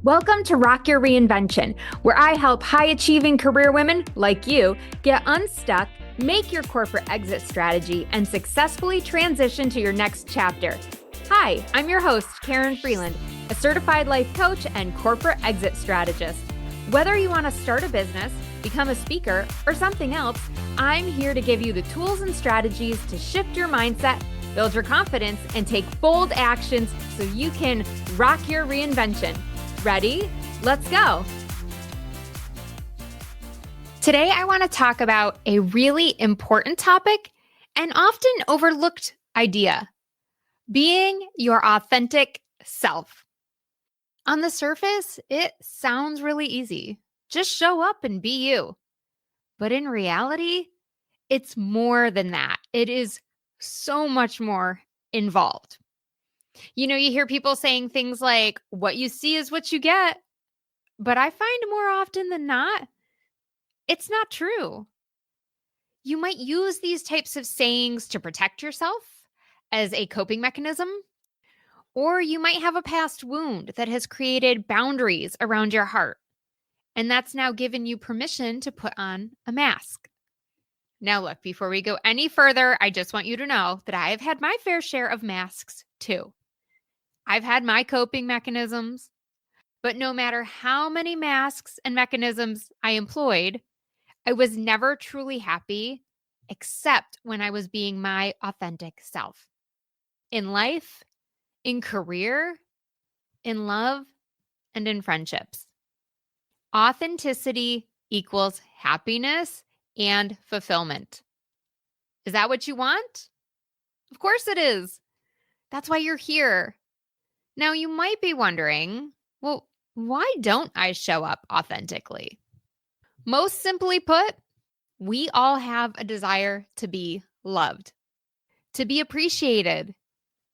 Welcome to Rock Your Reinvention, where I help high-achieving career women like you get unstuck, make your corporate exit strategy, and successfully transition to your next chapter. Hi, I'm your host, Karen Freeland, a certified life coach and corporate exit strategist. Whether you want to start a business, become a speaker, or something else, I'm here to give you the tools and strategies to shift your mindset, build your confidence, and take bold actions so you can rock your reinvention. Ready? Let's go. Today, I want to talk about a really important topic and often overlooked idea: being your authentic self. On the surface, it sounds really easy. Just show up and be you. But in reality, it's more than that. It is so much more involved. You hear people saying things like, what you see is what you get. But I find more often than not, it's not true. You might use these types of sayings to protect yourself as a coping mechanism, or you might have a past wound that has created boundaries around your heart, and that's now given you permission to put on a mask. Now, look, before we go any further, I just want you to know that I have had my fair share of masks too. I've had my coping mechanisms, but no matter how many masks and mechanisms I employed, I was never truly happy except when I was being my authentic self. In life, in career, in love, and in friendships. Authenticity equals happiness and fulfillment. Is that what you want? Of course it is. That's why you're here. Now, you might be wondering, well, why don't I show up authentically? Most simply put, we all have a desire to be loved, to be appreciated,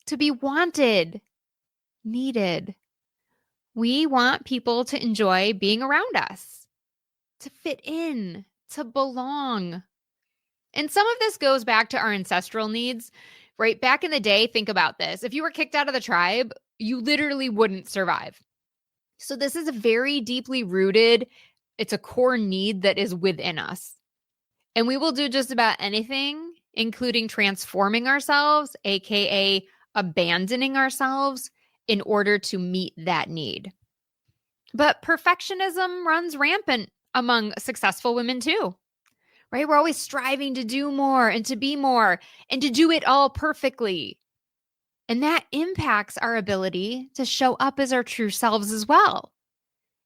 to be wanted, needed. We want people to enjoy being around us, to fit in, to belong. And some of this goes back to our ancestral needs, right? Back in the day, think about this. If you were kicked out of the tribe, you literally wouldn't survive. So this is a very deeply rooted, it's a core need that is within us. And we will do just about anything, including transforming ourselves, aka abandoning ourselves, in order to meet that need. But perfectionism runs rampant among successful women too, right? We're always striving to do more and to be more and to do it all perfectly. And that impacts our ability to show up as our true selves as well.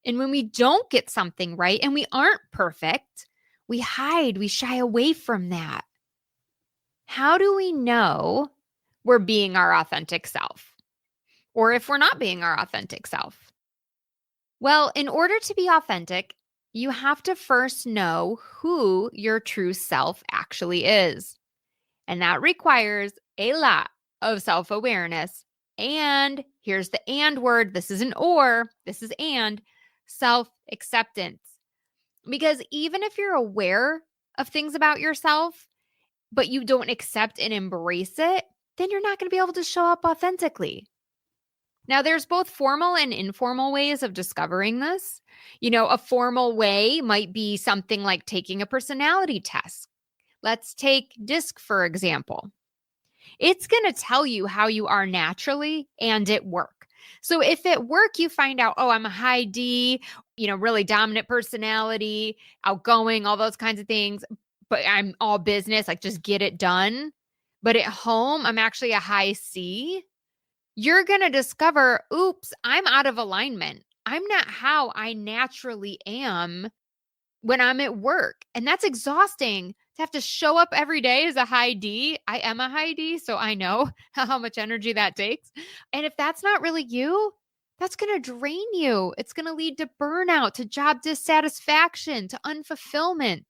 And when we don't get something right and we aren't perfect, we hide, we shy away from that. How do we know we're being our authentic self? Or if we're not being our authentic self? Well, in order to be authentic, you have to first know who your true self actually is. And that requires a lot of self-awareness. And here's the and word. This isn't or, this is and, self-acceptance. Because even if you're aware of things about yourself, but you don't accept and embrace it, then you're not going to be able to show up authentically. Now, there's both formal and informal ways of discovering this. A formal way might be something like taking a personality test. Let's take DISC, for example. It's going to tell you how you are naturally and at work. So if at work you find out, oh, I'm a high D, really dominant personality, outgoing, all those kinds of things, but I'm all business, like just get it done. But at home, I'm actually a high C. You're going to discover, oops, I'm out of alignment. I'm not how I naturally am when I'm at work. And that's exhausting to have to show up every day as a high D. I am a high D, so I know how much energy that takes. And if that's not really you, that's going to drain you. It's going to lead to burnout, to job dissatisfaction, to unfulfillment.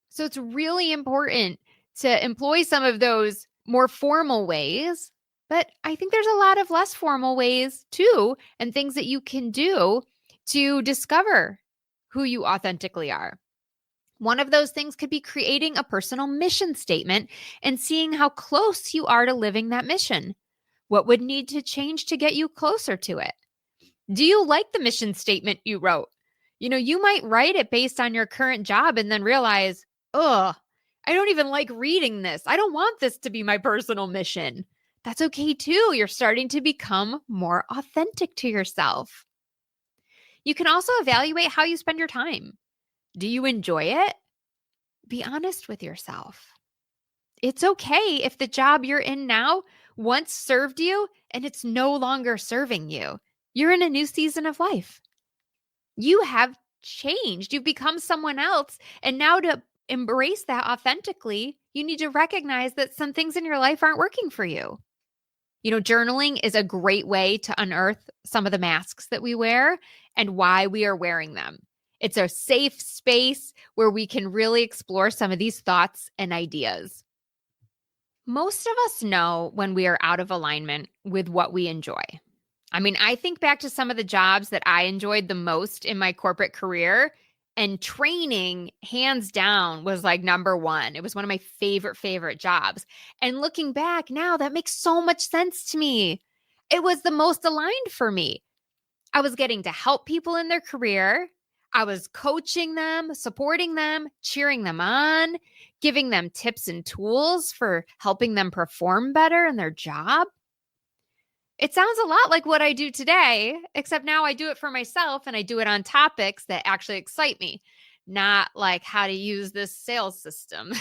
So it's really important to employ some of those more formal ways. But I think there's a lot of less formal ways too, and things that you can do to discover who you authentically are. One of those things could be creating a personal mission statement and seeing how close you are to living that mission. What would need to change to get you closer to it? Do you like the mission statement you wrote? You might write it based on your current job and then realize, ugh, I don't even like reading this. I don't want this to be my personal mission. That's okay too. You're starting to become more authentic to yourself. You can also evaluate how you spend your time. Do you enjoy it? Be honest with yourself. It's okay if the job you're in now once served you and it's no longer serving you. You're in a new season of life. You have changed. You've become someone else. And now to embrace that authentically, you need to recognize that some things in your life aren't working for you. Journaling is a great way to unearth some of the masks that we wear and why we are wearing them. It's a safe space where we can really explore some of these thoughts and ideas. Most of us know when we are out of alignment with what we enjoy. I think back to some of the jobs that I enjoyed the most in my corporate career, and training, hands down, was like number one. It was one of my favorite jobs. And looking back now, that makes so much sense to me. It was the most aligned for me. I was getting to help people in their career. I was coaching them, supporting them, cheering them on, giving them tips and tools for helping them perform better in their job. It sounds a lot like what I do today, except now I do it for myself and I do it on topics that actually excite me, not like how to use this sales system,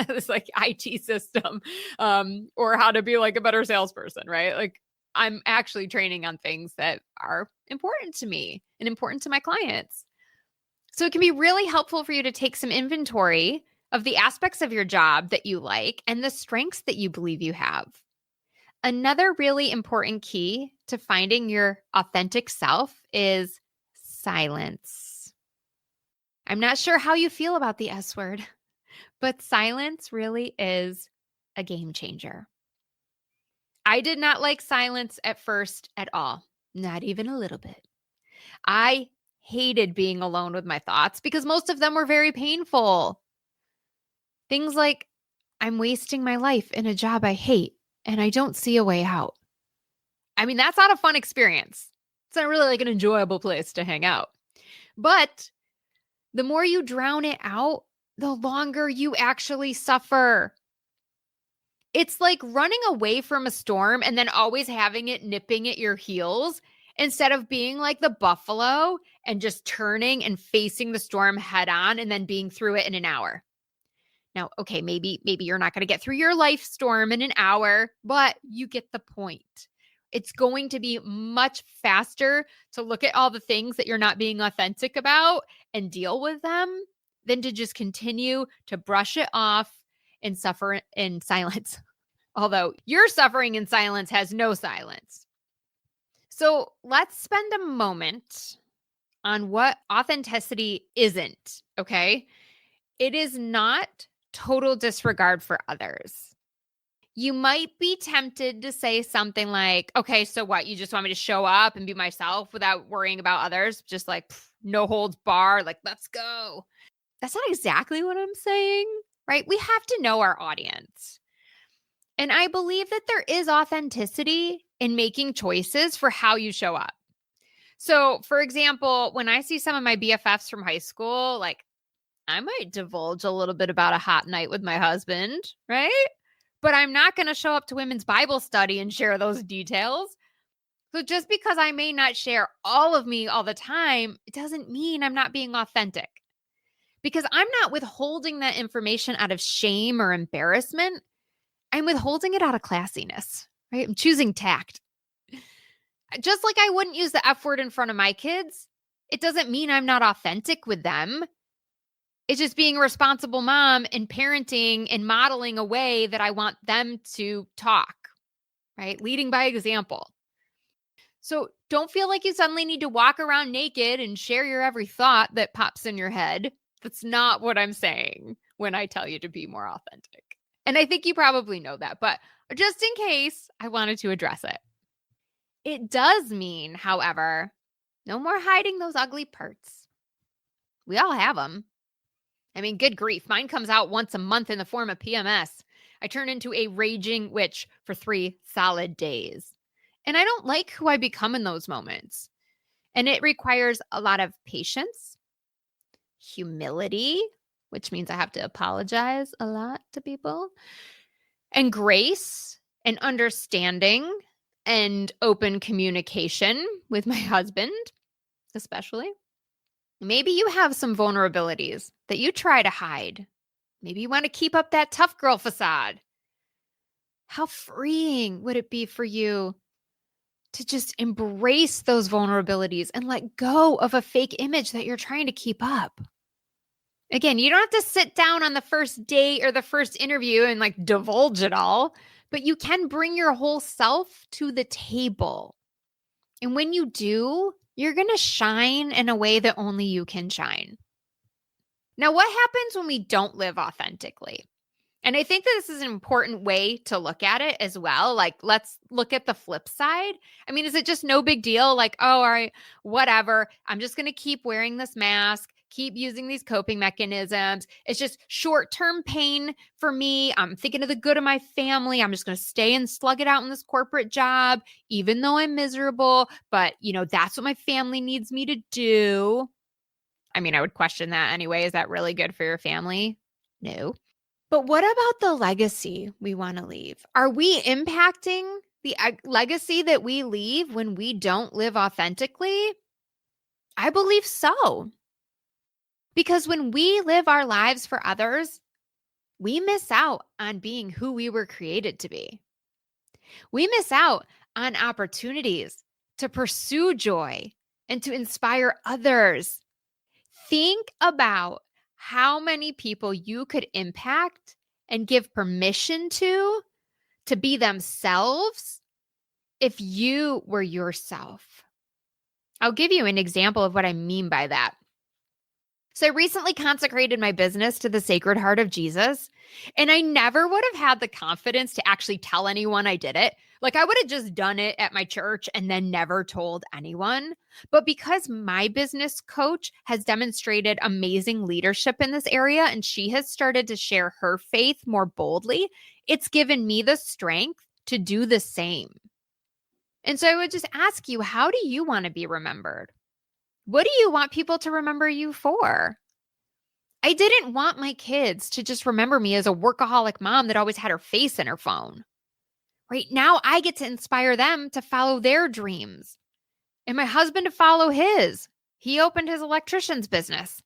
this like IT system, or how to be like a better salesperson, right? Like I'm actually training on things that are important to me and important to my clients. So it can be really helpful for you to take some inventory of the aspects of your job that you like and the strengths that you believe you have. Another really important key to finding your authentic self is silence. I'm not sure how you feel about the S word, but silence really is a game changer. I did not like silence at first at all, not even a little bit. I hated being alone with my thoughts because most of them were very painful. Things like, I'm wasting my life in a job I hate and I don't see a way out. That's not a fun experience. It's not really like an enjoyable place to hang out. But the more you drown it out, the longer you actually suffer. It's like running away from a storm and then always having it nipping at your heels instead of being like the buffalo and just turning and facing the storm head on and then being through it in an hour. Now, okay, maybe you're not going to get through your life storm in an hour, but you get the point. It's going to be much faster to look at all the things that you're not being authentic about and deal with them than to just continue to brush it off and suffer in silence. Although your suffering in silence has no silence. So let's spend a moment on what authenticity isn't, okay? It is not total disregard for others. You might be tempted to say something like, okay, so what? You just want me to show up and be myself without worrying about others? Just like no holds bar, like let's go. That's not exactly what I'm saying, right? We have to know our audience. And I believe that there is authenticity in making choices for how you show up. So, for example, when I see some of my BFFs from high school, like I might divulge a little bit about a hot night with my husband, right? But I'm not going to show up to women's Bible study and share those details. So just because I may not share all of me all the time, it doesn't mean I'm not being authentic. Because I'm not withholding that information out of shame or embarrassment. I'm withholding it out of classiness, right? I'm choosing tact. Just like I wouldn't use the F word in front of my kids, it doesn't mean I'm not authentic with them. It's just being a responsible mom and parenting and modeling a way that I want them to talk, right? Leading by example. So don't feel like you suddenly need to walk around naked and share your every thought that pops in your head. That's not what I'm saying when I tell you to be more authentic. And I think you probably know that, but just in case, I wanted to address it. It does mean, however, no more hiding those ugly parts. We all have them. Good grief. Mine comes out once a month in the form of PMS. I turn into a raging witch for 3 solid days. And I don't like who I become in those moments. And it requires a lot of patience, humility, which means I have to apologize a lot to people, and grace and understanding and open communication with my husband, especially. Maybe you have some vulnerabilities that you try to hide. Maybe you want to keep up that tough girl facade. How freeing would it be for you to just embrace those vulnerabilities and let go of a fake image that you're trying to keep up? Again, you don't have to sit down on the first date or the first interview and like divulge it all, but you can bring your whole self to the table. And when you do, you're going to shine in a way that only you can shine. Now, what happens when we don't live authentically? And I think that this is an important way to look at it as well. Like, let's look at the flip side. I mean, is it just no big deal? Like, oh, all right, whatever. I'm just going to keep wearing this mask, keep using these coping mechanisms. It's just short-term pain for me. I'm thinking of the good of my family. I'm just going to stay and slug it out in this corporate job, even though I'm miserable. But, that's what my family needs me to do. I mean, I would question that anyway. Is that really good for your family? No. But what about the legacy we want to leave? Are we impacting the legacy that we leave when we don't live authentically? I believe so. Because when we live our lives for others, we miss out on being who we were created to be. We miss out on opportunities to pursue joy and to inspire others. Think about how many people you could impact and give permission to be themselves if you were yourself. I'll give you an example of what I mean by that. So I recently consecrated my business to the Sacred Heart of Jesus, and I never would have had the confidence to actually tell anyone I did it. Like, I would have just done it at my church and then never told anyone. But because my business coach has demonstrated amazing leadership in this area and she has started to share her faith more boldly, it's given me the strength to do the same. And so I would just ask you, how do you want to be remembered? What do you want people to remember you for? I didn't want my kids to just remember me as a workaholic mom that always had her face in her phone. Right now, I get to inspire them to follow their dreams and my husband to follow his. He opened his electrician's business,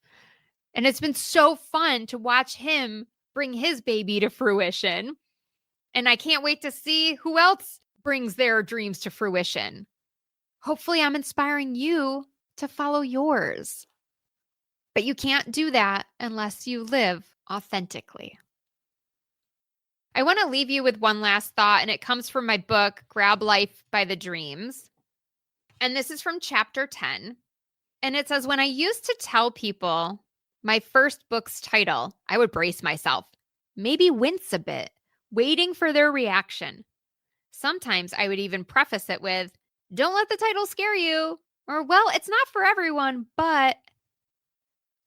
and it's been so fun to watch him bring his baby to fruition. And I can't wait to see who else brings their dreams to fruition. Hopefully, I'm inspiring you to follow yours. But you can't do that unless you live authentically. I want to leave you with one last thought, and it comes from my book, Grab Life by the Dreams. And this is from chapter 10. And it says, when I used to tell people my first book's title, I would brace myself, maybe wince a bit, waiting for their reaction. Sometimes I would even preface it with, don't let the title scare you. Or, well, it's not for everyone, but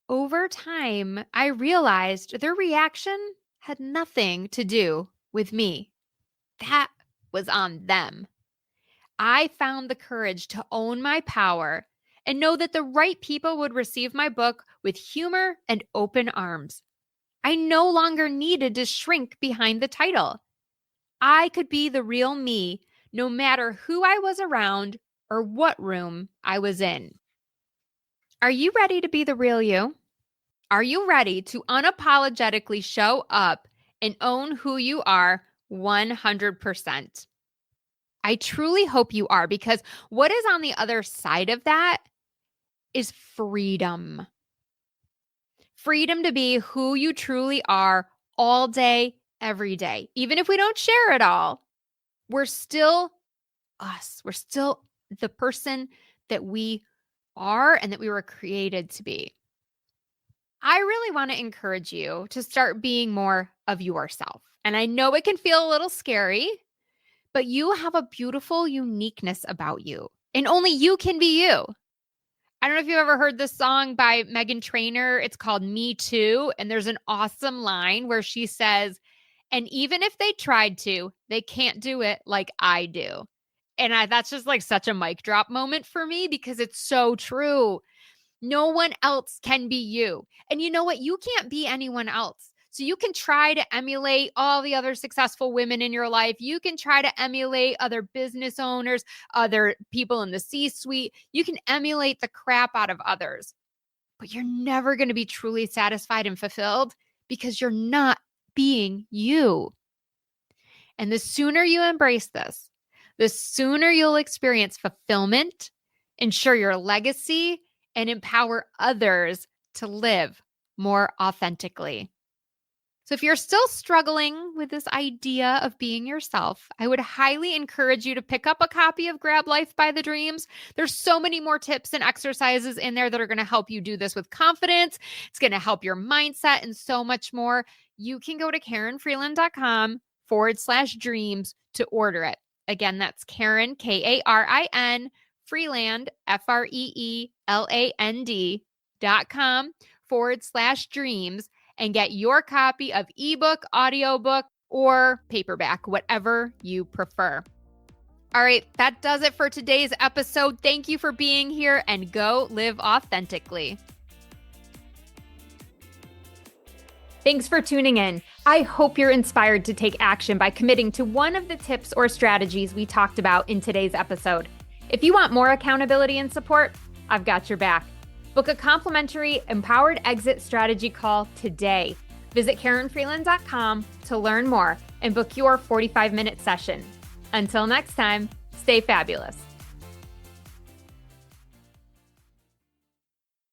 over time, I realized their reaction had nothing to do with me. That was on them. I found the courage to own my power and know that the right people would receive my book with humor and open arms. I no longer needed to shrink behind the title. I could be the real me, no matter who I was around or what room I was in. Are you ready to be the real you? Are you ready to unapologetically show up and own who you are 100%? I truly hope you are, because what is on the other side of that is freedom. Freedom to be who you truly are all day, every day. Even if we don't share it all, we're still us. We're still the person that we are and that we were created to be. I really want to encourage you to start being more of yourself. And I know it can feel a little scary, but you have a beautiful uniqueness about you, and only you can be you. I don't know if you've ever heard this song by Meghan Trainor. It's called Me Too. And there's an awesome line where she says, and even if they tried to, they can't do it like I do. That's just like such a mic drop moment for me because it's so true. No one else can be you. And you know what? You can't be anyone else. So you can try to emulate all the other successful women in your life. You can try to emulate other business owners, other people in the C-suite. You can emulate the crap out of others, but you're never going to be truly satisfied and fulfilled because you're not being you. And the sooner you embrace this, the sooner you'll experience fulfillment, ensure your legacy, and empower others to live more authentically. So if you're still struggling with this idea of being yourself, I would highly encourage you to pick up a copy of Grab Life by the Dreams. There's so many more tips and exercises in there that are going to help you do this with confidence. It's going to help your mindset and so much more. You can go to KarenFreeland.com/dreams to order it. Again, that's Karen, Karin, Freeland, FREELAND.com/dreams and get your copy of ebook, audiobook, or paperback, whatever you prefer. All right, that does it for today's episode. Thank you for being here and go live authentically. Thanks for tuning in. I hope you're inspired to take action by committing to one of the tips or strategies we talked about in today's episode. If you want more accountability and support, I've got your back. Book a complimentary Empowered Exit Strategy call today. Visit KarenFreeland.com to learn more and book your 45-minute session. Until next time, stay fabulous.